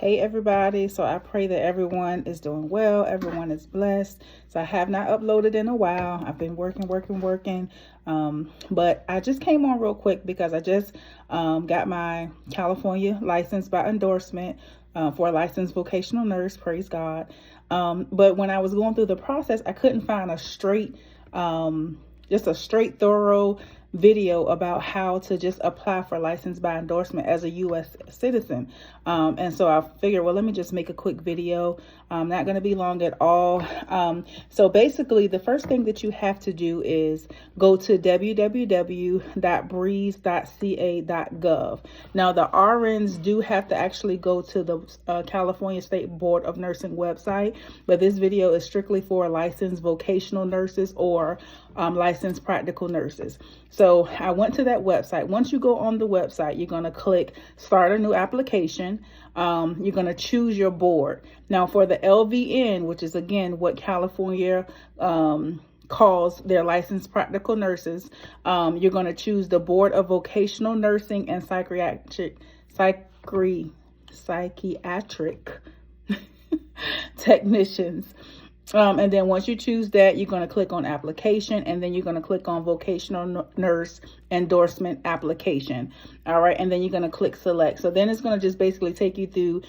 Hey everybody, so I pray that everyone is doing well, everyone is blessed. So I have not uploaded in a while. I've been working. But I just came on real quick because I just got my California license by endorsement for a licensed vocational nurse, praise God. But when I was going through the process, I couldn't find a straight, just a straight, thorough video about how to just apply for license by endorsement as a U.S. citizen. And so I figured, well, let me just make a quick video. Not going to be long at all. So basically, the first thing that you have to do is go to www.breeze.ca.gov. Now, the RNs do have to actually go to the California State Board of Nursing website, but this video is strictly for licensed vocational nurses or licensed practical nurses. So I went to that website. Once you go on the website, you're going to click start a new application. You're going to choose your board. Now for the LVN, which is again what California calls their licensed practical nurses, you're going to choose the Board of Vocational Nursing and Psychiatric Technicians. And then once you choose that, you're going to click on application, and then you're going to click on vocational nurse endorsement application. All right. And then you're going to click select. So then it's going to just basically take you through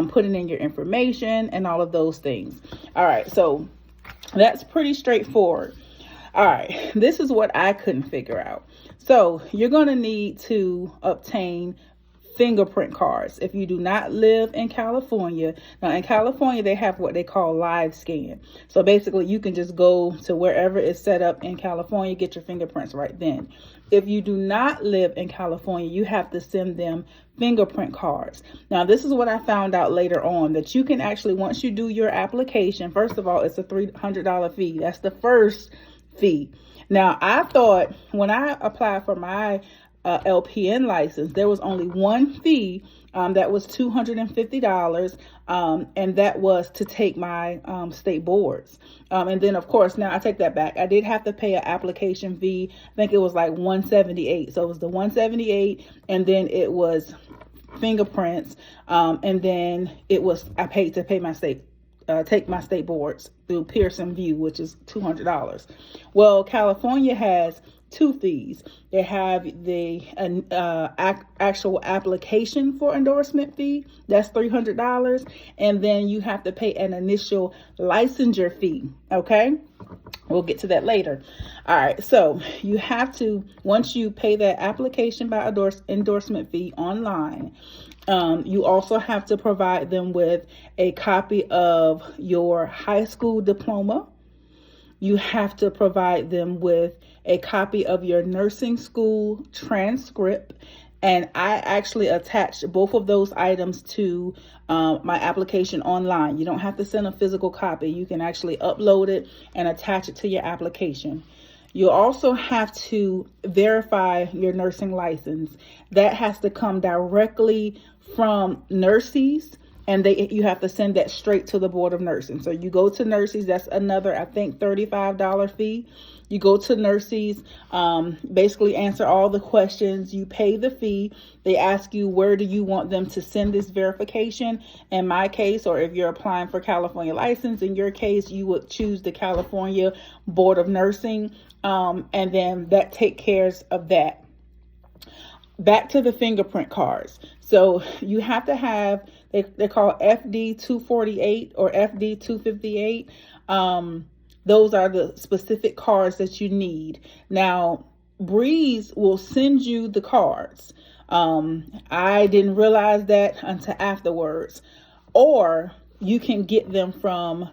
putting in your information and all of those things. All right. So that's pretty straightforward. All right. This is what I couldn't figure out. So you're going to need to obtain fingerprint cards if you do not live in California. Now in California, they have what they call live scan. So basically you can just go to wherever it's set up in California, get your fingerprints right then. If you do not live in California, you have to send them fingerprint cards. Now, this is what I found out later on, that you can actually, once you do your application, first of all, it's a $300 fee. That's the first fee. Now, I thought when I applied for my LPN license, there was only one fee that was $250, and that was to take my state boards. And then, of course, now I take that back. I did have to pay an application fee. I think it was like $178. So it was the $178, and then it was fingerprints, and then it was I paid to pay my take my state boards through Pearson VUE, which is $200. Well, California has two fees. They have the actual application for endorsement fee. That's $300. And then you have to pay an initial licensure fee. Okay. We'll get to that later. All right. So you have to, once you pay that application by endorsement fee online, you also have to provide them with a copy of your high school diploma. You have to provide them with a copy of your nursing school transcript. And I actually attached both of those items to my application online. You don't have to send a physical copy. You can actually upload it and attach it to your application. You also have to verify your nursing license. That has to come directly from Nurses, and you have to send that straight to the Board of Nursing. So you go to Nurses, that's another, I think, $35 fee. You go to Nurses, basically answer all the questions, you pay the fee. They ask you, where do you want them to send this verification? In my case, or if you're applying for California license, in your case, you would choose the California Board of Nursing, and then that takes care of that. Back to the fingerprint cards. So you have to have, they're called FD 248 or FD 258. Those are the specific cards that you need. Now, Breeze will send you the cards. I didn't realize that until afterwards. Or you can get them from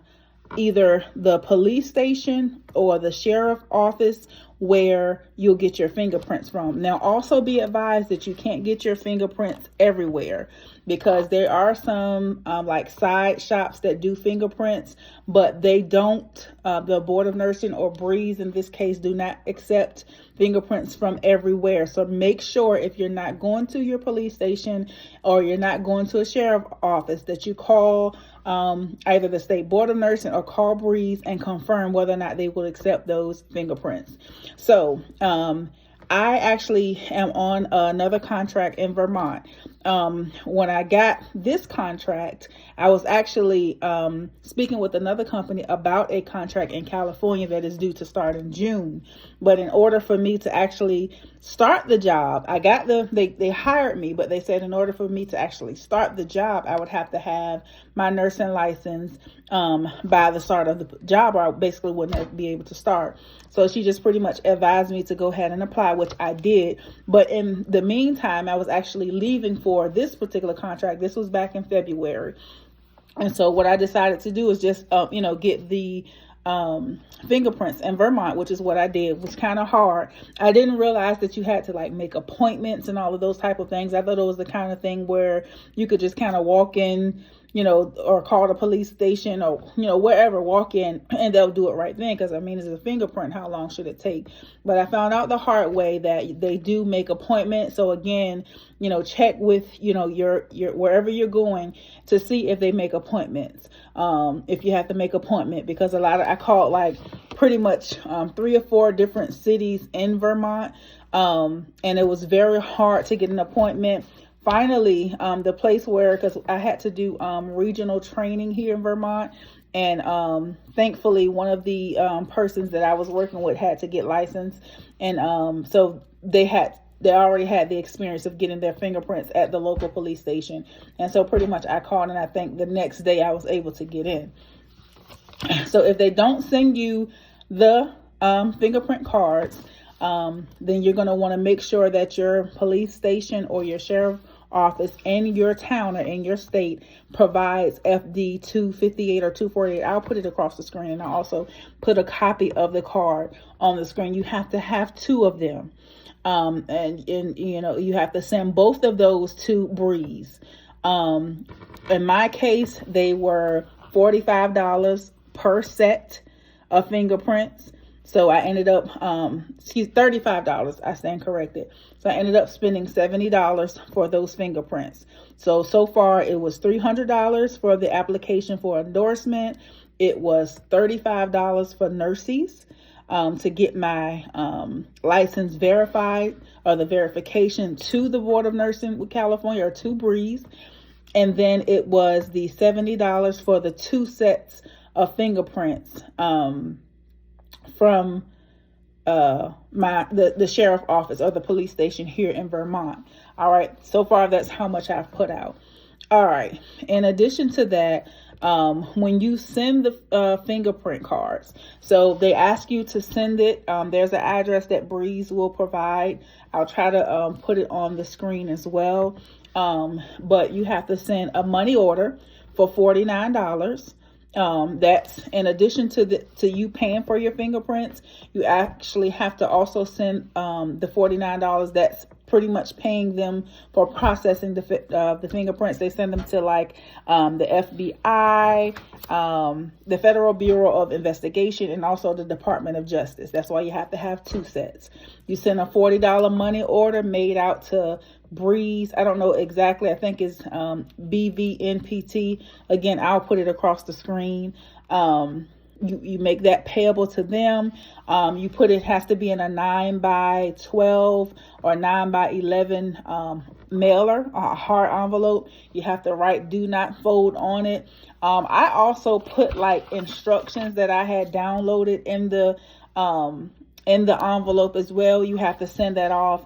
either the police station or the sheriff's office, where you'll get your fingerprints from. Now, also be advised that you can't get your fingerprints everywhere, because there are some like side shops that do fingerprints, but they don't, the Board of Nursing or Breeze in this case, do not accept fingerprints from everywhere. So make sure if you're not going to your police station or you're not going to a sheriff's office, that you call either the State Board of Nursing or call Breeze and confirm whether or not they will accept those fingerprints. So I actually am on another contract in Vermont. when I got this contract, I was actually speaking with another company about a contract in California that is due to start in June. But in order for me to actually start the job, I got they hired me, but they said in order for me to actually start the job, I would have to have my nursing license by the start of the job, or I basically wouldn't be able to start. So she just pretty much advised me to go ahead and apply, which I did. But in the meantime, I was actually leaving for this particular contract. This was back in February. And so what I decided to do is just, get the fingerprints in Vermont, which is what I did. It was kind of hard. I didn't realize that you had to like make appointments and all of those type of things. I thought it was the kind of thing where you could just kind of walk in, or call the police station or, wherever, walk in and they'll do it right then. Because I mean, it's a fingerprint. How long should it take? But I found out the hard way that they do make appointments. So again, check with, your wherever you're going to see if they make appointments. If you have to make appointment, because I called like pretty much 3 or 4 different cities in Vermont. And it was very hard to get an appointment. Finally, the place because I had to do regional training here in Vermont, and thankfully one of the persons that I was working with had to get licensed, and so they already had the experience of getting their fingerprints at the local police station, and so pretty much I called, and I think the next day I was able to get in. So if they don't send you the fingerprint cards, then you're going to want to make sure that your police station or your sheriff office in your town or in your state provides FD 258 or 248. I'll put it across the screen, and I'll also put a copy of the card on the screen. You have to have 2 of them. And you have to send both of those to Breeze. In my case, they were $45 per set of fingerprints. So I ended up, $35, I stand corrected. So I ended up spending $70 for those fingerprints. So far it was $300 for the application for endorsement. It was $35 for nurses to get my license verified, or the verification to the Board of Nursing with California, or to Breeze. And then it was the $70 for the 2 sets of fingerprints from the sheriff office or the police station here in Vermont. All right. So far, that's how much I've put out. All right. In addition to that, when you send the fingerprint cards, so they ask you to send it. There's an address that Breeze will provide. I'll try to put it on the screen as well. But you have to send a money order for $49. That's in addition to you paying for your fingerprints. You actually have to also send the $49. That's pretty much paying them for processing the fingerprints. They send them to like the FBI, the Federal Bureau of Investigation, and also the Department of Justice. That's why you have to have 2 sets. You send a $40 money order made out to Breeze. I don't know exactly. I think it's BVNPT. Again, I'll put it across the screen. You make that payable to them. You put it has to be in a 9x12 or 9x11 mailer, a hard envelope. You have to write "do not fold" on it. I also put like instructions that I had downloaded in the envelope as well. You have to send that off.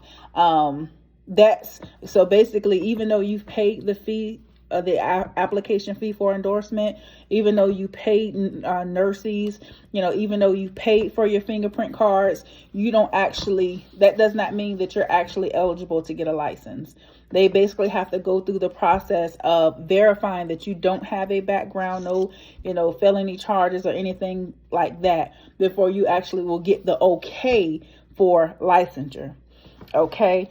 That's so basically, even though you've paid the fee, the application fee for endorsement, even though you paid nurses, even though you paid for your fingerprint cards, that does not mean that you're actually eligible to get a license. They basically have to go through the process of verifying that you don't have a background, no, felony charges or anything like that, before you actually will get the okay for licensure. Okay.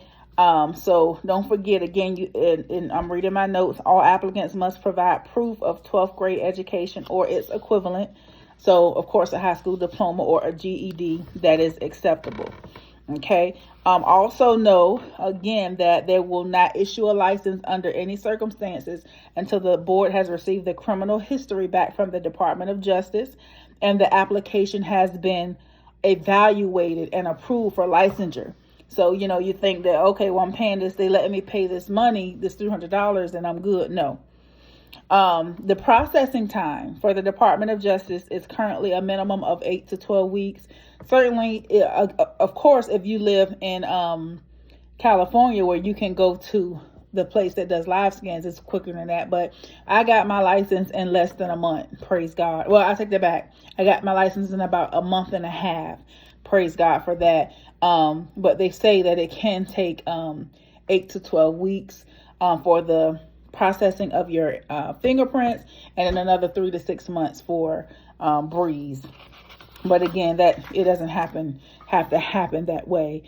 So don't forget, again, and I'm reading my notes, all applicants must provide proof of 12th grade education or its equivalent. So, of course, a high school diploma or a GED that is acceptable. Okay. Also know, again, that they will not issue a license under any circumstances until the board has received the criminal history back from the Department of Justice and the application has been evaluated and approved for licensure. So, you think that, okay, well, I'm paying this, they letting me pay this money, this $300, and I'm good. No. The processing time for the Department of Justice is currently a minimum of 8 to 12 weeks. Certainly, of course, if you live in California, where you can go to the place that does live scans, it's quicker than that. But I got my license in less than a month. Praise God. Well, I take that back. I got my license in about a month and a half. Praise God for that. But they say that it can take 8 to 12 weeks for the processing of your fingerprints, and then another 3 to 6 months for Breeze. But again, that it doesn't have to happen that way.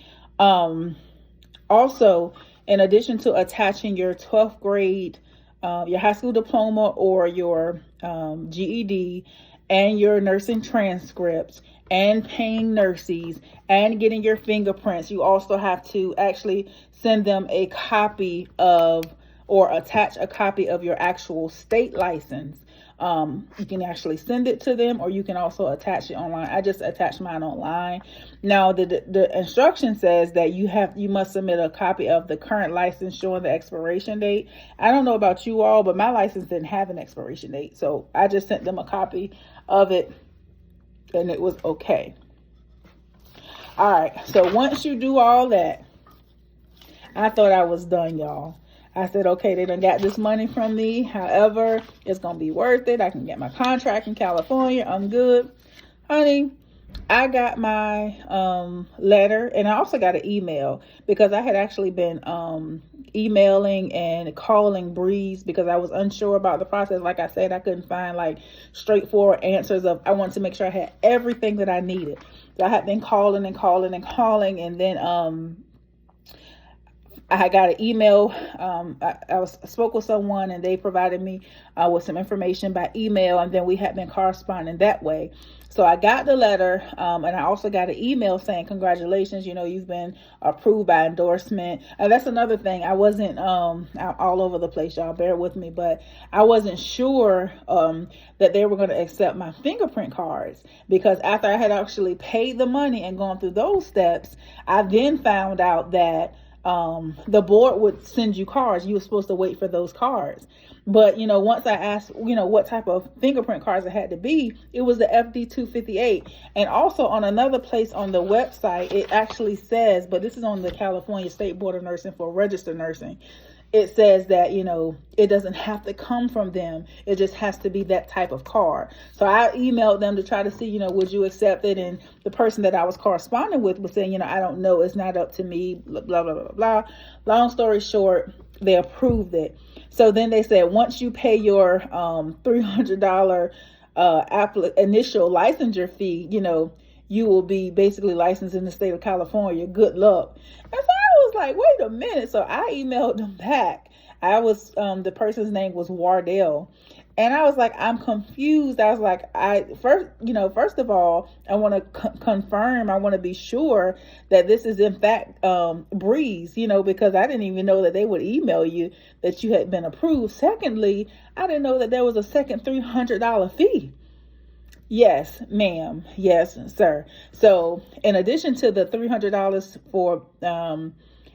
Also, in addition to attaching your 12th grade, your high school diploma or your GED and your nursing transcripts and paying nurses and getting your fingerprints, you also have to actually send them a copy of, or attach a copy of your actual state license. You can actually send it to them, or you can also attach it online. I just attached mine online. Now, the instruction says that you must submit a copy of the current license showing the expiration date. I don't know about you all, but my license didn't have an expiration date, so I just sent them a copy of it, and it was okay. All right, so once you do all that, I thought I was done, y'all. I said, okay, they done got this money from me. However, it's going to be worth it. I can get my contract in California. I'm good. Honey, I got my letter, and I also got an email, because I had actually been emailing and calling Breeze because I was unsure about the process. Like I said, I couldn't find like straightforward answers I wanted to make sure I had everything that I needed. So I had been calling, and then I got an email. I spoke with someone, and they provided me with some information by email, and then we had been corresponding that way. So I got the letter, and I also got an email saying, congratulations, you've been approved by Endorsement. That's another thing. I wasn't all over the place, y'all, bear with me, but I wasn't sure that they were going to accept my fingerprint cards, because after I had actually paid the money and gone through those steps, I then found out that the board would send you cards. You were supposed to wait for those cards. But, once I asked, what type of fingerprint cards it had to be, it was the FD 258. And also on another place on the website, it actually says, but this is on the California State Board of Nursing for registered nursing. It says that, it doesn't have to come from them. It just has to be that type of card. So I emailed them to try to see, would you accept it? And the person that I was corresponding with was saying, I don't know. It's not up to me, blah, blah, blah, blah, blah. Long story short, they approved it. So then they said, once you pay your $300 initial licensure fee, you will be basically licensed in the state of California. Good luck. And so I was like, wait a minute. So I emailed them back. The person's name was Wardell. And I was like, I'm confused. I was like, first of all, I want to confirm. I want to be sure that this is in fact Breeze, because I didn't even know that they would email you that you had been approved. Secondly, I didn't know that there was a second $300 fee. Yes, ma'am. Yes, sir. So in addition to the $300 for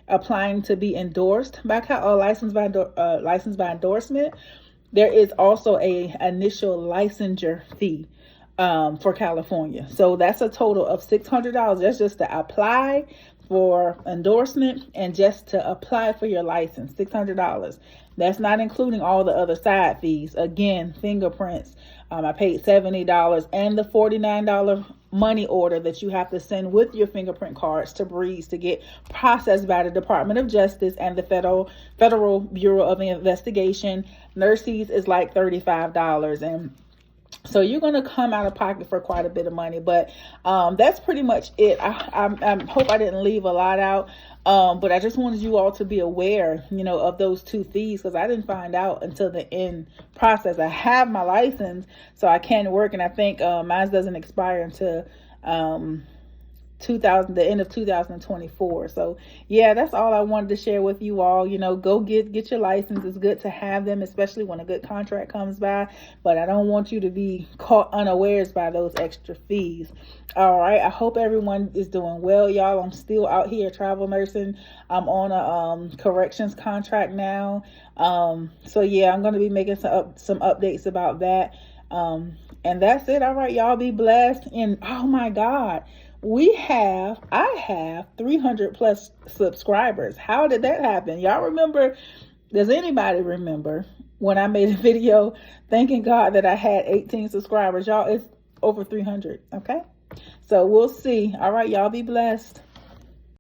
applying to be endorsed by licensed by Endorsement, there is also a initial licensure fee for California. So that's a total of $600. That's just to apply for endorsement and just to apply for your license, $600. That's not including all the other side fees. Again, fingerprints, I paid $70, and the $49 money order that you have to send with your fingerprint cards to Breeze to get processed by the Department of Justice and the Federal Bureau of Investigation. Nurses is like $35, and so you're going to come out of pocket for quite a bit of money. But that's pretty much it. I hope I didn't leave a lot out. But I just wanted you all to be aware, of those two fees, because I didn't find out until the end process. I have my license, so I can work, and I think mine doesn't expire until the end of 2024. So yeah, that's all I wanted to share with you all. You know, go get your license. It's good to have them, especially when a good contract comes by, but I don't want you to be caught unawares by those extra fees. All right, I hope everyone is doing well, y'all. I'm still out here travel nursing. I'm on a corrections contract now. So yeah, I'm going to be making some updates about that. And that's it. All right, y'all, be blessed. And oh my God, I have 300 plus subscribers. How did that happen? Y'all remember? Does anybody remember when I made a video thanking God that I had 18 subscribers? Y'all, it's over 300. Okay, so we'll see. All right, y'all, be blessed.